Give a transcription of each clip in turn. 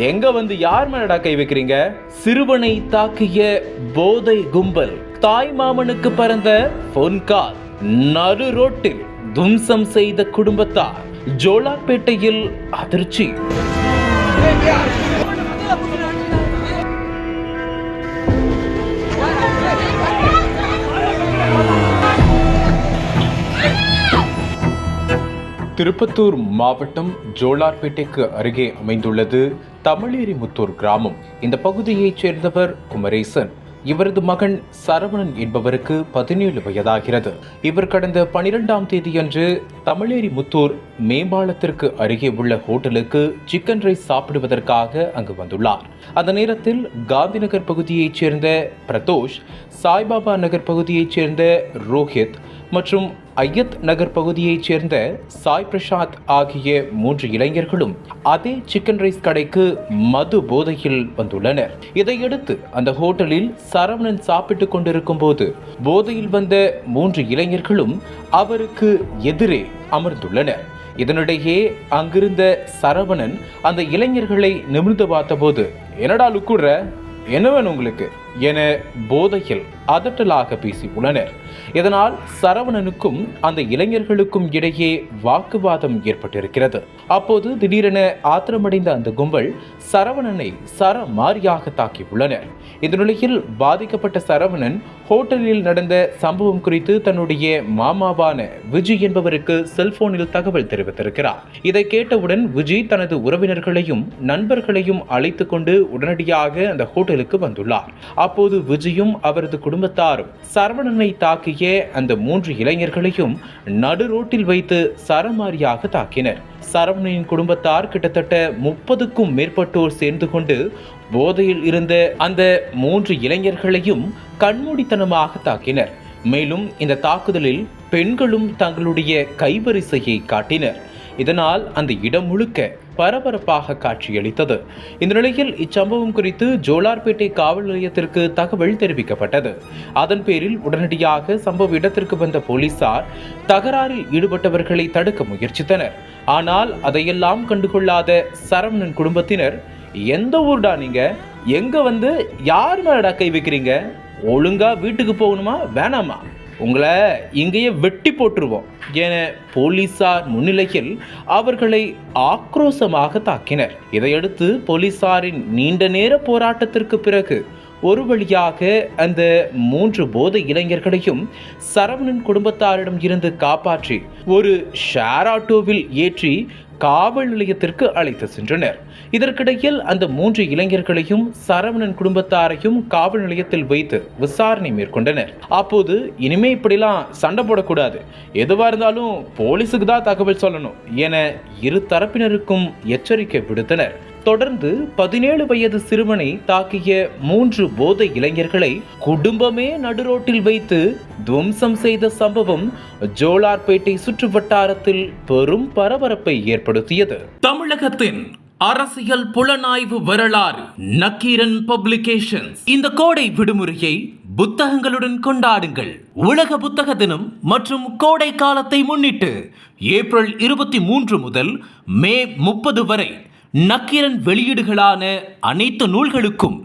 எங்க வந்து யார் மேலடா கை வைக்கிறீங்க? சிறுவனை தாக்கிய போதை கும்பல், தாய் மாமனுக்கு பறந்த போன் கால், நடு ரோட்டில் தும்சம் செய்த குடும்பத்தார், ஜோலார்பேட்டையில் அதிர்ச்சி. திருப்பத்தூர் மாவட்டம் ஜோலார்பேட்டைக்கு அருகே அமைந்துள்ளது தமிழேரிமுத்தூர் கிராமம். இந்த பகுதியைச் சேர்ந்தவர் குமரேசன். இவரது மகன் சரவணன் என்பவருக்கு 17 வயதாகிறது. இவர் கடந்த 12ஆம் தேதியன்று தமிழேரிமுத்தூர் மேம்பாலத்திற்கு அருகே உள்ள ஹோட்டலுக்கு சிக்கன் ரைஸ் சாப்பிடுவதற்காக அங்கு வந்துள்ளார். அந்த நேரத்தில் காந்திநகர் பகுதியைச் சேர்ந்த பிரதோஷ், சாய்பாபா நகர் பகுதியைச் சேர்ந்த ரோஹித் மற்றும் ஐயத் நகர் பகுதியைச் சேர்ந்த சாய் பிரசாத் ஆகிய 3 இளைஞர்களும் அதே சிக்கன் ரைஸ் கடைக்கு மது போதையில் வந்துள்ளனர். இதையடுத்து அந்த ஹோட்டலில் சரவணன் சாப்பிட்டுக் கொண்டிருக்கும் போது போதையில் வந்த 3 இளைஞர்களும் அவருக்கு எதிரே அமர்ந்துள்ளனர். இதனிடையே அங்கிருந்த சரவணன் அந்த இளைஞர்களை நிமிர்ந்து பார்த்தபோது, என்னடா லுக்குற, என்ன வேணும் உங்களுக்கு என போதையில் அதட்டலாக பேசியுள்ளனர். இதனால் சரவணனுக்கும் அந்த இளைஞர்களுக்கும் இடையே வாக்குவாதம் ஏற்பட்டிருக்கிறது. அப்போது திடீரென ஆத்திரமடைந்த அந்த கும்பல் சரவணனை சரமாரியாக தாக்கியுள்ளனர். இந்த நிலையில் பாதிக்கப்பட்ட சரவணன் ஹோட்டலில் நடந்த சம்பவம் குறித்து தன்னுடைய மாமாவான விஜய் என்பவருக்கு செல்போனில் தகவல் தெரிவித்திருக்கிறார். இதை கேட்டவுடன் விஜய் தனது உறவினர்களையும் நண்பர்களையும் அழைத்துக் கொண்டு உடனடியாக அந்த ஹோட்டலுக்கு வந்துள்ளார். அப்போது விஜயும் அவரது குடும்பத்தாரும் சரவணனை தாக்கிய அந்த 3 இளைஞர்களையும் நடு ரோட்டில் வைத்து சரமாரியாக தாக்கினர். சரவணனின் குடும்பத்தார் கிட்டத்தட்ட 30க்கும் மேற்பட்டோர் சேர்ந்து கொண்டு போதையில் இருந்த அந்த 3 இளைஞர்களையும் கண்மூடித்தனமாக தாக்கினர். மேலும் இந்த தாக்குதலில் பெண்களும் தங்களுடைய கைவரிசையை காட்டினர். இதனால் அந்த இடம் முழுக்க பரபரப்பாக காட்சியளித்தது. இந்த நிலையில் இச்சம்பவம் குறித்து ஜோலார்பேட்டை காவல் நிலையத்திற்கு தகவல் தெரிவிக்கப்பட்டது. அதன் பேரில் உடனடியாக சம்பவ இடத்திற்கு வந்த போலீசார் தகராறில் ஈடுபட்டவர்களை தடுக்க முயற்சித்தனர். ஆனால் அதையெல்லாம் கண்டுகொள்ளாத சரவணன் குடும்பத்தினர், எந்த ஊர்டா நீங்க, எங்க வந்து யார் மேலடா கை வைக்கிறீங்க, ஒழுங்கா வீட்டுக்கு போகணுமா வேணாமா, உங்களை இங்கேயே வெட்டி போட்டுருவோம் என போலீசார் முன்னிலையில் அவர்களை ஆக்ரோஷமாக தாக்கினர். இதையடுத்து போலீசாரின் நீண்ட நேர போராட்டத்திற்கு பிறகு ஒரு வழியாக அந்த 3 போதை இளைஞர்களையும் சரவணன் குடும்பத்தாரிடம் இருந்து காப்பாற்றி ஒரு ஷேர் ஆட்டோவில் ஏற்றி காவல் நிலையத்திற்கு அழைத்து சென்றனர். இதற்கிடையில் அந்த 3 இளைஞர்களையும் சரவணன் குடும்பத்தாரையும் காவல் நிலையத்தில் வைத்து விசாரணை மேற்கொண்டனர். அப்போது இனிமே இப்படிலாம் சண்டை போடக்கூடாது, எதுவா இருந்தாலும் போலீஸுக்கு தான் தகவல் சொல்லணும் என இரு தரப்பினருக்கும் எச்சரிக்கை விடுத்தனர். தொடர்ந்து 17 வயது சிறுவனை தாக்கிய 3 போதை இளைஞர்களை குடும்பமே நடுரோட்டில் வைத்து துவம்சம் செய்த சம்பவம் ஜோலார்பேட்டை சுற்று வட்டாரத்தில் பெரும் பரபரப்பை ஏற்படுத்தியது. தமிழகத்தின் அரசியல் புலனாய்வு வரலாறு நக்கீரன் பப்ளிகேஷன்ஸ். இந்த கோடை விடுமுறையை புத்தகங்களுடன் கொண்டாடுங்கள். உலக புத்தக தினம் மற்றும் கோடை காலத்தை முன்னிட்டு ஏப்ரல் 23 முதல் மே 30 வரை நக்கீரன் வெளியீடுகளான அனைத்து நூல்களுக்கும்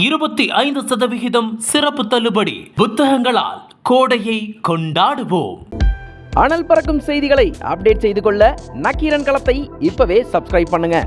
25% சிறப்பு தள்ளுபடி. புத்தகங்களால் கோடையை கொண்டாடுவோம். அனல் பறக்கும் செய்திகளை அப்டேட் செய்து கொள்ள நக்கீரன் களத்தை இப்பவே சப்ஸ்கிரைப் பண்ணுங்க.